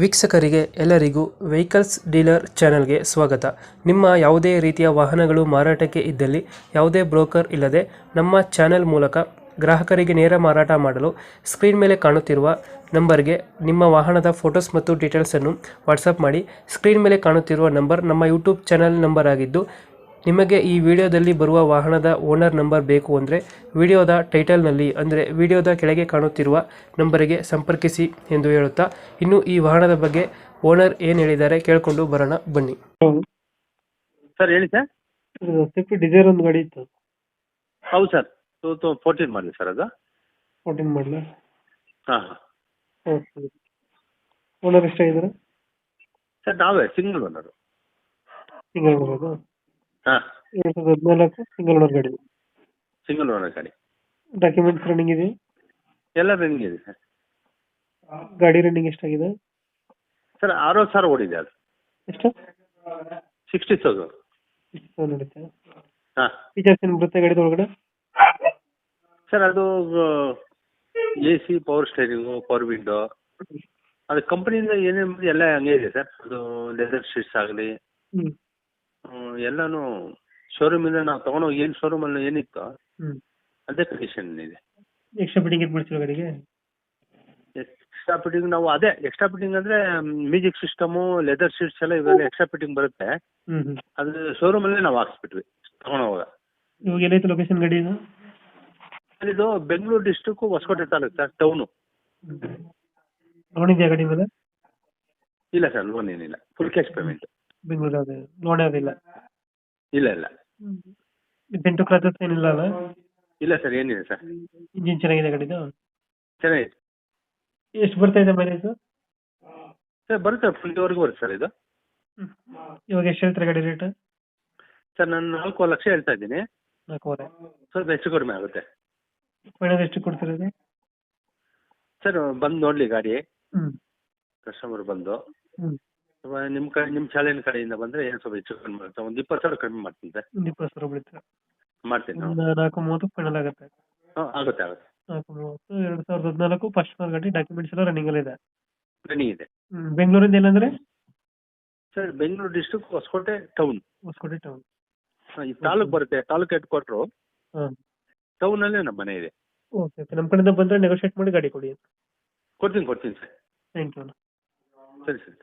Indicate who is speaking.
Speaker 1: ವೀಕ್ಷಕರಿಗೆ ಎಲ್ಲರಿಗೂ vehicles dealer ಚಾನೆಲ್ಗೆ ಸ್ವಾಗತ. ನಿಮ್ಮ ಯಾವುದೇ ರೀತಿಯ ವಾಹನಗಳು ಮಾರಾಟಕ್ಕೆ ಇದ್ದಲ್ಲಿ ಯಾವುದೇ ಬ್ರೋಕರ್ ಇಲ್ಲದೆ ನಮ್ಮ ಚಾನೆಲ್ ಮೂಲಕ ಗ್ರಾಹಕರಿಗೆ ನೇರ ಮಾರಾಟ ಮಾಡಲು ಸ್ಕ್ರೀನ್ ಮೇಲೆ ಕಾಣುತ್ತಿರುವ ನಂಬರ್ಗೆ ನಿಮ್ಮ ವಾಹನದ ಫೋಟೋಸ್ ಮತ್ತು ಡೀಟೇಲ್ಸನ್ನು ವಾಟ್ಸಪ್ ಮಾಡಿ. ಸ್ಕ್ರೀನ್ ಮೇಲೆ ಕಾಣುತ್ತಿರುವ ನಂಬರ್ ನಮ್ಮ ಯೂಟ್ಯೂಬ್ ಚಾನೆಲ್ ನಂಬರ್ ಆಗಿದ್ದು, ನಿಮಗೆ ಈ ವಿಡಿಯೋದಲ್ಲಿ ಬರುವ ವಾಹನದ ಓನರ್ ನಂಬರ್ ಬೇಕು ಅಂದರೆ ವಿಡಿಯೋದ ಟೈಟಲ್ನಲ್ಲಿ ಅಂದರೆ ವಿಡಿಯೋದ ಕೆಳಗೆ ಕಾಣುತ್ತಿರುವ ನಂಬರಿಗೆ ಸಂಪರ್ಕಿಸಿ ಎಂದು ಹೇಳುತ್ತಾ, ಇನ್ನು ಈ ವಾಹನದ ಬಗ್ಗೆ ಓನರ್ ಏನು ಹೇಳಿದ್ದಾರೆ ಕೇಳಿಕೊಂಡು ಬರೋಣ ಬನ್ನಿ.
Speaker 2: ಸರ್ ಹೇಳಿ ಸರ್.
Speaker 1: ಸ್ವಿಫ್ಟ್ ಡಿಸೈರ್ ಒಂದು ಗಾಡಿ ಇತ್ತು.
Speaker 2: ಹೌದು ಸರ್, 2014 ಮಾಡಲಿ ಸರ್ ಅದು.
Speaker 1: 14 ಮಾಡಲ.
Speaker 2: ಹಾಂ ಹಾಂ
Speaker 1: ಓಕೆ. ಓನರ್ ಎಷ್ಟಾಗಿದ್ದಾರೆ?
Speaker 2: ಸರ್ ನಾವೇ ಸಿಂಗಲ್ ಓನರು.
Speaker 1: Single owner.
Speaker 2: ಹಾಂ,
Speaker 1: 2014 ಸಿಂಗಲ್ ಓನರ್ ಗಾಡಿ.
Speaker 2: ಸಿಂಗಲ್ ಓನರ್ ಗಾಡಿ.
Speaker 1: ಡಾಕ್ಯುಮೆಂಟ್ಸ್ ರನ್ನಿಂಗ್ ಇದೆ?
Speaker 2: ಎಲ್ಲ ರನ್ನಿಂಗ್ ಇದೆ ಸರ್.
Speaker 1: ಗಾಡಿ ರನ್ನಿಂಗ್ ಎಷ್ಟಾಗಿದೆ?
Speaker 2: ಸರ್ 60,000 ಓಡಿದೆ ಅದು.
Speaker 1: ಎಷ್ಟು?
Speaker 2: 60,000.
Speaker 1: ನಡೀತಾ?
Speaker 2: ಹಾಂ
Speaker 1: ಫೀಚರ್ಸ್ ಏನು ಬರುತ್ತೆ ಗಾಡಿ ಒಳಗಡೆ?
Speaker 2: ಸರ್ ಅದು AC, power steering, power window, ಅದು ಕಂಪ್ನಿಯಿಂದ ಏನೇನು ಎಲ್ಲ ಹಂಗೆ ಇದೆ ಸರ್. ಅದು ಲೆದರ್ ಶೀಟ್ಸ್ ಆಗಲಿ ಎಲ್ಲನೂ ಶೋರೂಮಿಂದ ನಾವು ತೊಗೊಂಡೋಗಿ ಏನು ಶೋರೂಮಲ್ಲಿ ಏನಿತ್ತು ಅದೇ ಕಂಡೀಷನ್ ಇದೆ.
Speaker 1: ಎಕ್ಸ್ಟ್ರಾ ಫಿಟ್ಟಿಂಗ್ ಏನು ಮಾಡ್ಸಿರೋ ಗಾಡಿಗೆ?
Speaker 2: ಎಕ್ಸ್ಟ್ರಾ ಫಿಟ್ಟಿಂಗ್ ನಾವು ಅದೇ ಎಕ್ಸ್ಟ್ರಾ ಫಿಟ್ಟಿಂಗ್ ಅಂದರೆ ಮ್ಯೂಸಿಕ್ ಸಿಸ್ಟಮು, ಲೆದರ್ ಶೀಟ್ಸ್ ಎಲ್ಲ ಇವೆಲ್ಲ ಎಕ್ಸ್ಟ್ರಾ ಫಿಟ್ಟಿಂಗ್ ಬರುತ್ತೆ. ಅದು ಶೋರೂಮಲ್ಲೇ ನಾವು ಹಾಕ್ಸ್ಬಿಟ್ವಿ ತೊಗೊಂಡೋವಾಗ.
Speaker 1: ಇವಾಗ ಎಲ್ಲೈತೆ ಲೊಕೇಶನ್ ಗಾಡಿ ಇದು?
Speaker 2: ಇದು Bengaluru district, Hosakote taluk sir, town.
Speaker 1: Loan ಇದೆಯಾ ಗಾಡಿ ಮೇಲೆ?
Speaker 2: ಇಲ್ಲ ಸರ್, ಲೋನ್ ಏನಿಲ್ಲ, ಫುಲ್ ಕ್ಯಾಶ್ ಪೇಮೆಂಟ್.
Speaker 1: ಬೆಂಗಳೂರು ಅದೇ ಲೋನ್ ಯಾವುದಿಲ್ಲ?
Speaker 2: ಇಲ್ಲ ಇಲ್ಲ
Speaker 1: ಡೆಂಟು ಕ್ರಾಚಸ್ ಏನಿಲ್ಲ ಅಲ್ಲ?
Speaker 2: ಇಲ್ಲ ಸರ್, ಏನಿದೆ ಸರ್.
Speaker 1: ಇಂಜಿನ್ ಚೆನ್ನಾಗಿದೆ ಗಾಡಿದು?
Speaker 2: ಚೆನ್ನಾಗಿದೆ
Speaker 1: ಎಷ್ಟು ಬರ್ತಾ ಇದೆ ಮೈಲೇಜ್?
Speaker 2: ಸರ್. ಬರುತ್ತೆ, 20ವರೆಗೂ ಬರುತ್ತೆ ಸರ್ ಇದು.
Speaker 1: ಇವಾಗ ಎಷ್ಟು ಹೇಳ್ತಾರೆ ಗಾಡಿ ರೇಟ್?
Speaker 2: ಸರ್ ನಾನು 4 ಲಕ್ಷ ಹೇಳ್ತಾ ಇದ್ದೀನಿ.
Speaker 1: 4.5.
Speaker 2: ಸ್ವಲ್ಪ ಹೆಚ್ಚು ಕಡಿಮೆ ಆಗುತ್ತೆ.
Speaker 1: ಫೈನಲ್ ಎಷ್ಟು ಕೊಡ್ತಿರೋದು?
Speaker 2: ಸರ್ ಬಂದು ನೋಡಲಿ ಗಾಡಿ,
Speaker 1: ಹ್ಞೂ
Speaker 2: ಕಸ್ಟಮರ್ ಬಂದು
Speaker 1: ಹ್ಞೂ
Speaker 2: ನಿಮ್ಮ ಚಾಲೆಂಜ್ ಕಡೆಯಿಂದ ಬಂದರೆ ಏನು ಸ್ವಲ್ಪ ಹೆಚ್ಚು ಕಡಿಮೆ ಆಗುತ್ತೆ. ಒಂದು 20,000 ಕಡಿಮೆ ಮಾಡ್ತೀನಿ ಸರ್.
Speaker 1: ಒಂದು 20,000 ಬೀಳುತ್ತೆ.
Speaker 2: ಮಾಡ್ತೀನಿ.
Speaker 1: ಒಂದು 4.30 ಫೈನಲ್ ಆಗುತ್ತೆ.
Speaker 2: ಹಾಂ, ಆಗುತ್ತೆ ಆಗುತ್ತೆ.
Speaker 1: 4.30. 2014 ಫಸ್ಟ್ ಓನರ್ ಗಾಡಿ, ಡಾಕ್ಯುಮೆಂಟ್ಸ್ ಎಲ್ಲ ರನ್ನಿಂಗಲ್ಲಿ ಇದೆ.
Speaker 2: ರನ್ನಿಂಗ್ ಇದೆ.
Speaker 1: ಬೆಂಗಳೂರಿಂದ ಏನಂದ್ರೆ?
Speaker 2: Sir Bengaluru district, Hosakote town.
Speaker 1: Hosakote town.
Speaker 2: ಈ ತಾಲೂಕು ಬರುತ್ತೆ, ತಾಲೂಕು ಹೆಡ್ ಕ್ವಾರ್ಟ್ರು.
Speaker 1: ಹಾಂ,
Speaker 2: ಟೌನಲ್ಲೇ ನಮ್ಮ ಮನೆ ಇದೆ.
Speaker 1: Okay okay. ನಮ್ಮ ಕಡೆಯಿಂದ ಬಂದರೆ ನೆಗೋಷಿಯೇಟ್ ಮಾಡಿ ಗಾಡಿ ಕೊಡಿ.
Speaker 2: ಕೊಡ್ತೀನಿ ಸರ್.
Speaker 1: Thank you.
Speaker 2: ಸರಿ ಸರಿ.